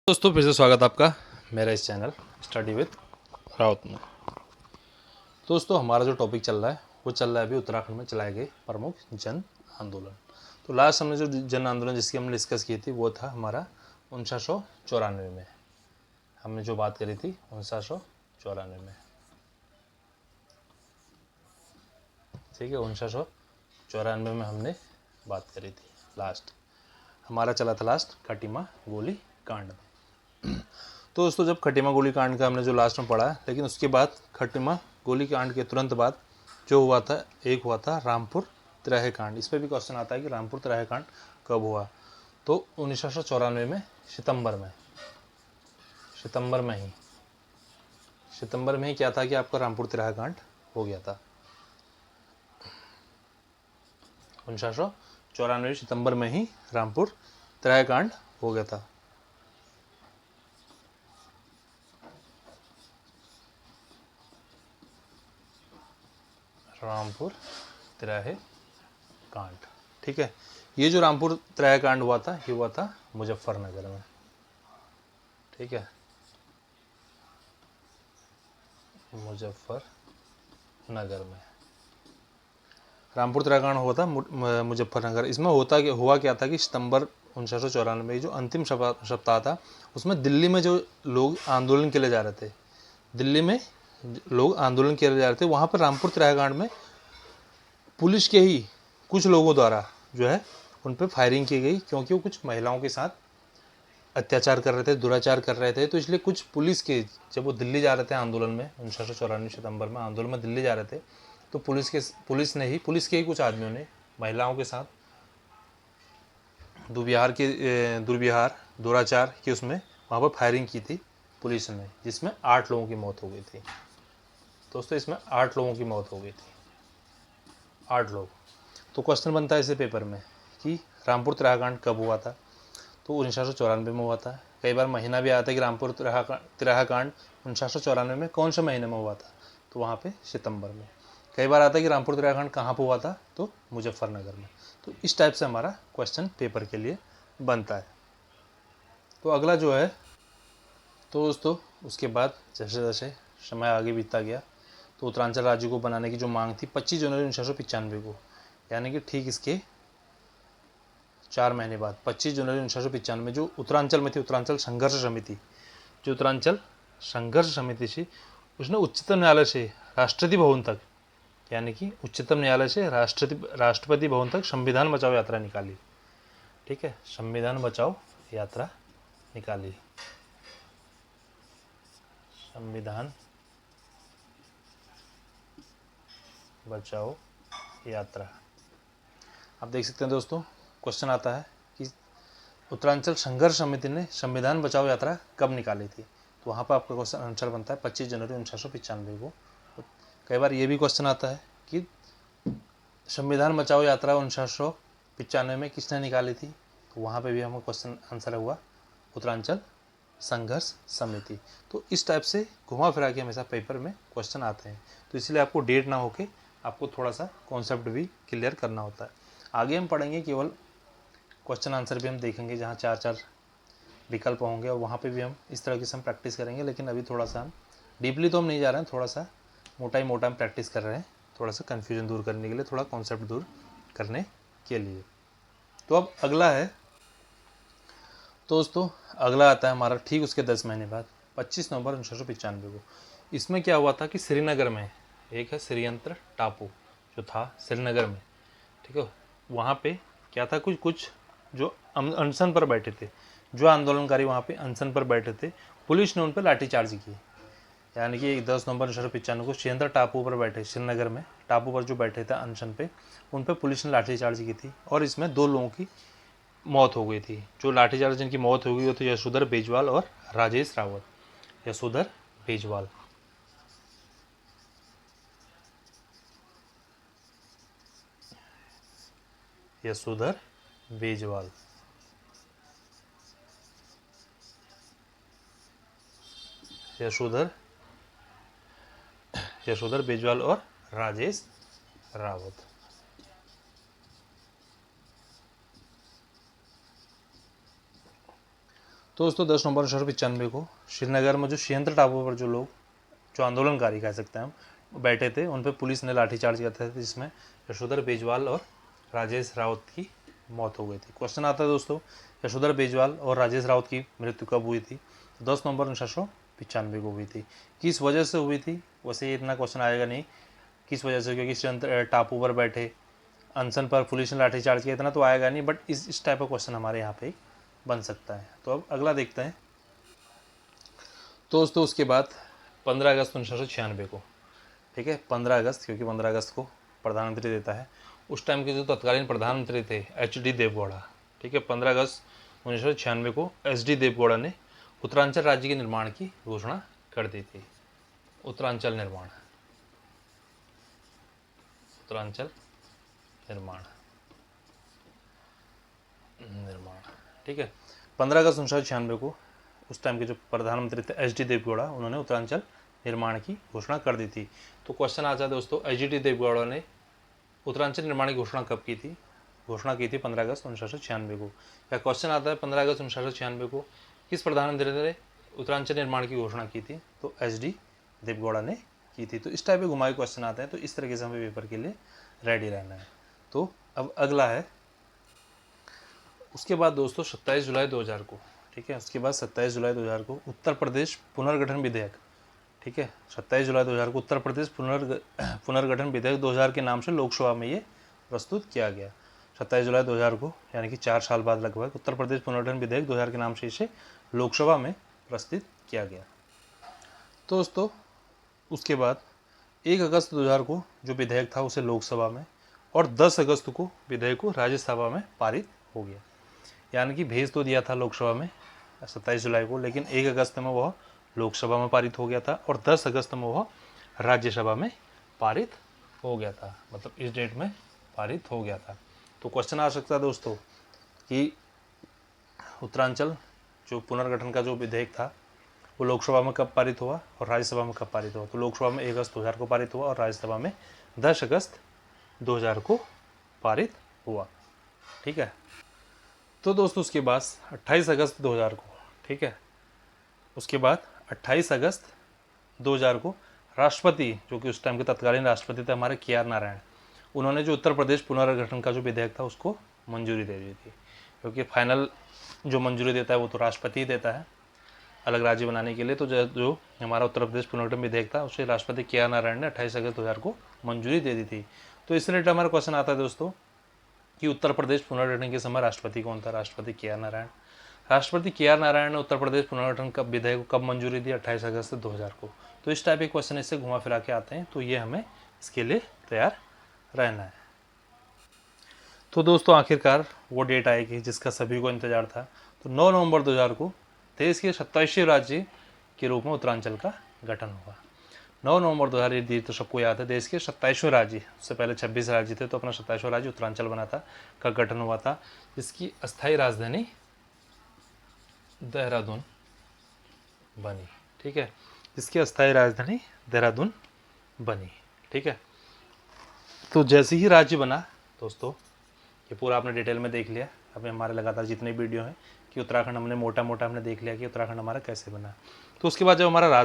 दोस्तों फिर से स्वागत है आपका मेरा इस चैनल स्टडी विद राउत में। दोस्तों हमारा जो टॉपिक चल रहा है वो चल रहा है अभी उत्तराखंड में चलाए गए प्रमुख जन आंदोलन। तो लास्ट हमने जो जन आंदोलन जिसकी हमने डिस्कस की थी वो था हमारा 1994 में। हमने जो बात करी थी 1994 में, ठीक है। 1994 में हमने बात करी थी। लास्ट हमारा चला था लास्ट खटीमा गोली कांड में। तो दोस्तों जब खटीमा गोली कांड का हमने जो लास्ट में पढ़ा, लेकिन उसके बाद खटीमा गोली कांड के तुरंत बाद जो हुआ था, एक हुआ था रामपुर तिराहे कांड। इस पर भी क्वेश्चन आता है कि रामपुर तिराहे कांड कब हुआ। तो 1994 में सितंबर में ही क्या था कि आपका रामपुर तिराहा कांड हो गया था। 1994 सितंबर में ही रामपुर तिराहा कांड हो गया था। रामपुर तिराहे कांड, ठीक है। ये जो रामपुर तिराहे कांड हुआ था ये हुआ था मुजफ्फरनगर में, ठीक है। मुजफ्फरनगर में रामपुर तिराहे कांड हुआ था मुजफ्फरनगर। इसमें हुआ क्या था कि सितंबर 1994 में जो अंतिम सप्ताह था उसमें दिल्ली में जो लोग आंदोलन के लिए जा रहे थे, वहाँ पर रामपुर तिराहे कांड में पुलिस के ही कुछ लोगों द्वारा जो है उन पर फायरिंग की गई, क्योंकि वो कुछ महिलाओं के साथ अत्याचार कर रहे थे, दुराचार कर रहे थे। तो इसलिए कुछ पुलिस के, जब वो दिल्ली जा रहे थे आंदोलन में 1994 सितंबर में आंदोलन में दिल्ली जा रहे थे, तो पुलिस के ही कुछ आदमियों ने महिलाओं के साथ दुर्व्यवहार दुराचार की उसमें वहाँ पर फायरिंग की थी पुलिस ने, जिसमें 8 लोगों की मौत हो गई थी। दोस्तों इसमें 8 लोगों की मौत हो गई थी, 8 लोग। तो क्वेश्चन बनता है इसे पेपर में कि रामपुर तिराहा कांड कब हुआ था। तो 1994 में हुआ था। कई बार महीना भी आता है कि रामपुर तिराहा कांड 1994 में कौन से महीने में हुआ था, तो वहाँ पे सितंबर में। कई बार आता है कि रामपुर तिराहा कांड कहाँ पर हुआ था, तो मुजफ्फरनगर में। तो इस टाइप से हमारा क्वेश्चन पेपर के लिए बनता है। तो अगला जो है, तो दोस्तों उसके बाद जैसे जैसे समय आगे बीतता गया तो उत्तरांचल राज्य को बनाने की जो मांग थी 25 जनवरी 1995 को, यानी कि ठीक इसके 4 महीने बाद 25 जनवरी 1995 जो उत्तरांचल में थी उत्तरांचल संघर्ष समिति थी, उसने उच्चतम न्यायालय से राष्ट्रपति भवन तक, यानी कि उच्चतम न्यायालय से राष्ट्रपति भवन तक संविधान बचाओ यात्रा निकाली, ठीक है। संविधान बचाओ यात्रा निकाली, संविधान बचाओ यात्रा। आप देख सकते हैं दोस्तों, क्वेश्चन आता है कि उत्तरांचल संघर्ष समिति ने संविधान बचाओ यात्रा कब निकाली थी। तो वहाँ पर आपका क्वेश्चन आंसर बनता है 25 जनवरी 1995 को। कई बार ये भी क्वेश्चन आता है कि संविधान बचाओ यात्रा 1995 में किसने निकाली थी, तो वहाँ पे भी हमें क्वेश्चन आंसर हुआ उत्तरांचल संघर्ष समिति। तो इस टाइप से घुमा फिरा के हमेशा पेपर में क्वेश्चन आते हैं। तो इसलिए आपको डेट ना होके आपको थोड़ा सा कॉन्सेप्ट भी क्लियर करना होता है। आगे हम पढ़ेंगे केवल क्वेश्चन आंसर भी हम देखेंगे जहाँ 4 विकल्प होंगे, और वहाँ पे भी हम इस तरह की हम प्रैक्टिस करेंगे। लेकिन अभी थोड़ा सा हम डीपली तो हम नहीं जा रहे हैं, थोड़ा सा मोटा हम प्रैक्टिस कर रहे हैं, थोड़ा सा कन्फ्यूजन दूर करने के लिए, थोड़ा कॉन्सेप्ट दूर करने के लिए। तो अब अगला है, तो दोस्तों अगला आता है हमारा ठीक उसके 10 महीने बाद 25 नवंबर 1995 को। इसमें क्या हुआ था कि श्रीनगर में एक है श्रीयंत्र टापू जो था श्रीनगर में, ठीक है। वहाँ पे क्या था, कुछ जो अनशन पर बैठे थे, जो आंदोलनकारी वहाँ पे अनशन पर बैठे थे, पुलिस ने उन पर लाठीचार्ज की। यानी कि 10 नवंबर 1995 को श्रीयंत्र टापू पर बैठे, श्रीनगर में टापू पर जो बैठे थे अनशन पे, उन पर पुलिस ने लाठीचार्ज की थी, और इसमें 2 लोगों की मौत हो गई थी। जो लाठीचार्ज जिनकी मौत हो गई वो थे यशोधर बेजवाल और राजेश रावत। यशोधर बेजवाल, यशोधर बेजवाल, यशोधर बेजवाल और राजेश रावत। तो दोस्तों 10 नवंबर 1995 को श्रीनगर में जो शीयंत्र टापू पर जो आंदोलनकारी कह सकते हैं हम बैठे थे, उन पर पुलिस ने लाठीचार्ज किया था, जिसमें यशोधर बेजवाल और राजेश राउत की मौत हो गई थी। क्वेश्चन आता है दोस्तों, यशोधर बेजवाल और राजेश राउत की मृत्यु कब हुई थी? 10 नवंबर 1995 को हुई थी। किस वजह से हुई थी? वैसे इतना क्वेश्चन आएगा नहीं किस वजह से, क्योंकि शीयंत्र टापू पर बैठे अनशन पर पुलिस ने लाठीचार्ज किया, इतना तो आएगा नहीं, बट इस टाइप का क्वेश्चन हमारे यहाँ पे बन सकता है। तो अब अगला देखते हैं। तो दोस्तों उसके बाद 15 अगस्त 1996 को, ठीक है, 15 अगस्त, क्योंकि 15 अगस्त को प्रधानमंत्री देता है, उस टाइम के जो तत्कालीन प्रधानमंत्री थे HD देवगौड़ा, ठीक है, 15 अगस्त 1996 को HD देवगौड़ा ने उत्तरांचल राज्य के निर्माण की घोषणा कर दी थी। उत्तरांचल निर्माण, उत्तरांचल निर्माण, ठीक है, 15 अगस्त 1996 को उस टाइम के जो प्रधानमंत्री थे HD देवगौड़ा, उन्होंने उत्तरांचल निर्माण की घोषणा कर दी थी। तो क्वेश्चन आता है दोस्तों, HD देवगौड़ा ने उत्तरांचल निर्माण की घोषणा कब की थी? घोषणा की थी 15 अगस्त 1996 को। या क्वेश्चन आता है 15 अगस्त 1996 को किस प्रधानमंत्री ने उत्तरांचल निर्माण की घोषणा की थी? तो HD देवगौड़ा ने की थी। तो इस टाइप के घुमाए क्वेश्चन आते हैं, तो इस तरीके से हमें पेपर के लिए रेडी रहना है। तो अब अगला है, उसके बाद दोस्तों 27 जुलाई 2000 को, ठीक है, उसके बाद 27 जुलाई 2000 को उत्तर प्रदेश पुनर्गठन विधेयक, ठीक है, 27 जुलाई 2000 को उत्तर प्रदेश पुनर्गठन विधेयक 2000 के नाम से लोकसभा में ये प्रस्तुत किया गया। 27 जुलाई 2000 को, यानी कि 4 साल बाद लगभग, उत्तर प्रदेश पुनर्गठन विधेयक 2000 के नाम से इसे लोकसभा में प्रस्तुत किया गया। तो दोस्तों उसके बाद 1 अगस्त 2000 को जो विधेयक था उसे लोकसभा में, और 10 अगस्त को विधेयक को राज्यसभा में पारित हो गया। यानी कि भेज तो दिया था लोकसभा में 27 जुलाई को, लेकिन 1 अगस्त में वह लोकसभा में पारित हो गया था, और 10 अगस्त में वह राज्यसभा में पारित हो गया था, मतलब इस डेट में पारित हो गया था। तो क्वेश्चन आ सकता है दोस्तों कि उत्तरांचल जो पुनर्गठन का जो विधेयक था वो लोकसभा में कब पारित हुआ और राज्यसभा में कब पारित हुआ? तो लोकसभा में 1 अगस्त 2000 को पारित हुआ और राज्यसभा में 10 अगस्त 2000 को पारित हुआ, ठीक है। तो दोस्तों उसके बाद 28 अगस्त 2000 को, ठीक है, उसके बाद 28 अगस्त 2000 को राष्ट्रपति, जो कि उस टाइम के तत्कालीन राष्ट्रपति थे हमारे KR नारायण, उन्होंने जो उत्तर प्रदेश पुनर्गठन का जो विधेयक था उसको मंजूरी दे दी थी, क्योंकि फाइनल जो मंजूरी देता है वो तो राष्ट्रपति ही देता है अलग राज्य बनाने के लिए। तो जो हमारा उत्तर प्रदेश पुनर्गठन विधेयक था उसे राष्ट्रपति KR नारायण ने 28 अगस्त 2000 को मंजूरी दे दी थी। तो इस रिलेटेड हमारा क्वेश्चन आता है दोस्तों कि उत्तर प्रदेश पुनर्गठन के समय राष्ट्रपति कौन था? राष्ट्रपति KR नारायण। राष्ट्रपति KR नारायण ने उत्तर प्रदेश पुनर्गठन का विधेयक को कब मंजूरी दी? 28 अगस्त 2000 को। तो इस टाइप के क्वेश्चन इससे घुमा फिरा के आते हैं, तो ये हमें इसके लिए तैयार रहना है। तो दोस्तों आखिरकार वो डेट आएगी जिसका सभी को इंतजार था। तो 9 नवंबर 2000 को देश के 27वें राज्य के रूप में उत्तरांचल का गठन हुआ। 9 नवंबर 2000, ये तो सबको याद है, देश के 27वें राज्य, उससे पहले 26 राज्य थे, तो अपना 27वां राज्य उत्तरांचल बना था, का गठन हुआ था, जिसकी अस्थायी राजधानी देहरादून बनी, ठीक है, जिसकी अस्थायी राजधानी देहरादून बनी, ठीक है। तो जैसे ही राज्य बना दोस्तों, ये पूरा आपने डिटेल में देख लिया, अभी हमारे लगातार जितने वीडियो हैं कि उत्तराखंड हमने मोटा मोटा हमने देख लिया कि उत्तराखंड हमारा कैसे बना। तो उसके बाद जब हमारा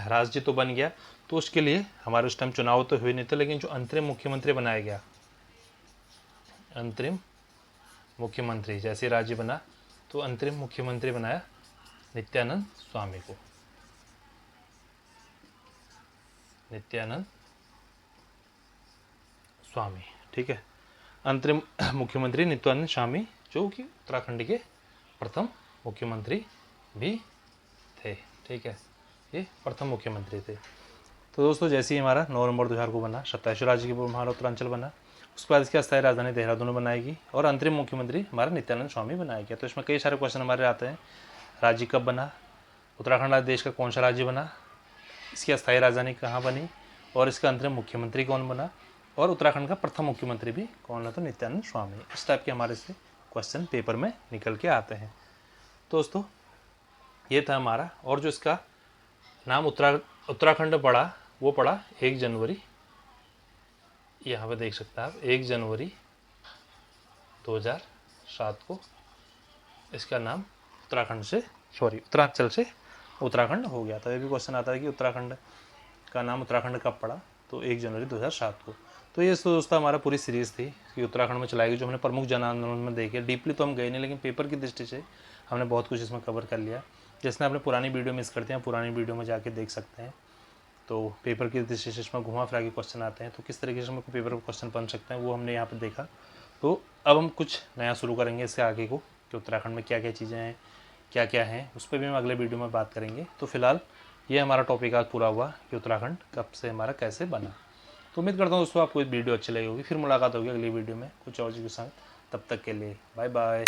राज्य तो बन गया, तो उसके लिए हमारे उस टाइम चुनाव तो हुए नहीं थे, लेकिन जो अंतरिम मुख्यमंत्री बनाया गया, अंतरिम मुख्यमंत्री, जैसे राज्य बना तो अंतरिम मुख्यमंत्री बनाया नित्यानंद स्वामी को, नित्यानंद स्वामी, ठीक है। अंतरिम मुख्यमंत्री नित्यानंद स्वामी, जो कि उत्तराखंड के प्रथम मुख्यमंत्री भी थे, ठीक है, ये प्रथम मुख्यमंत्री थे। तो दोस्तों जैसे ही हमारा 9 नवंबर 2000 को बना, 27वें राज्य के हमारा उत्तरांचल बना, उसके बाद इसकी अस्थायी राजधानी देहरादून बनाएगी और अंतरिम मुख्यमंत्री हमारा नित्यानंद स्वामी बनाएगा। तो इसमें कई सारे क्वेश्चन हमारे आते हैं, राज्य कब बना, उत्तराखंड देश का कौन सा राज्य बना, इसकी अस्थायी राजधानी कहाँ बनी, और इसका अंतरिम मुख्यमंत्री कौन बना, और उत्तराखंड का प्रथम मुख्यमंत्री भी कौन है? तो नित्यानंद स्वामी। इस टाइप के हमारे से क्वेश्चन पेपर में निकल के आते हैं। दोस्तों ये था हमारा, और जो इसका नाम उत्तराखंड पड़ा वो पड़ा 1 जनवरी, यहाँ पे देख सकते हैं आप, 1 जनवरी 2007 को इसका नाम उत्तरांचल से उत्तराखंड हो गया था। ये भी क्वेश्चन आता है कि उत्तराखंड का नाम उत्तराखंड कब पड़ा, तो 1 जनवरी 2007 को। तो ये दोस्तों हमारा पूरी सीरीज़ थी कि उत्तराखंड में चलाई गई जो हमने प्रमुख जन आंदोलन में देखे। डीपली तो हम गए नहीं, लेकिन पेपर की दृष्टि से हमने बहुत कुछ इसमें कवर कर लिया। जिसने अपने पुरानी वीडियो मिस करते हैं, पुरानी वीडियो में जाके देख सकते हैं। तो पेपर की दृष्टि से इसमें घुमा फिरा के क्वेश्चन आते हैं, तो किस तरीके से हमको पेपर में क्वेश्चन बन सकते हैं वो हमने यहाँ पर देखा। तो अब हम कुछ नया शुरू करेंगे इसके आगे को, कि उत्तराखंड में क्या क्या चीज़ें हैं, क्या क्या हैं, उस पर भी हम अगले वीडियो में बात करेंगे। तो फिलहाल ये हमारा टॉपिक आज पूरा हुआ कि उत्तराखंड कब से हमारा कैसे बना। तो उम्मीद करता हूँ दोस्तों आपको इस वीडियो अच्छी लगी होगी। फिर मुलाकात होगी अगली वीडियो में कुछ और चीज़ के साथ। तब तक के लिए बाय बाय।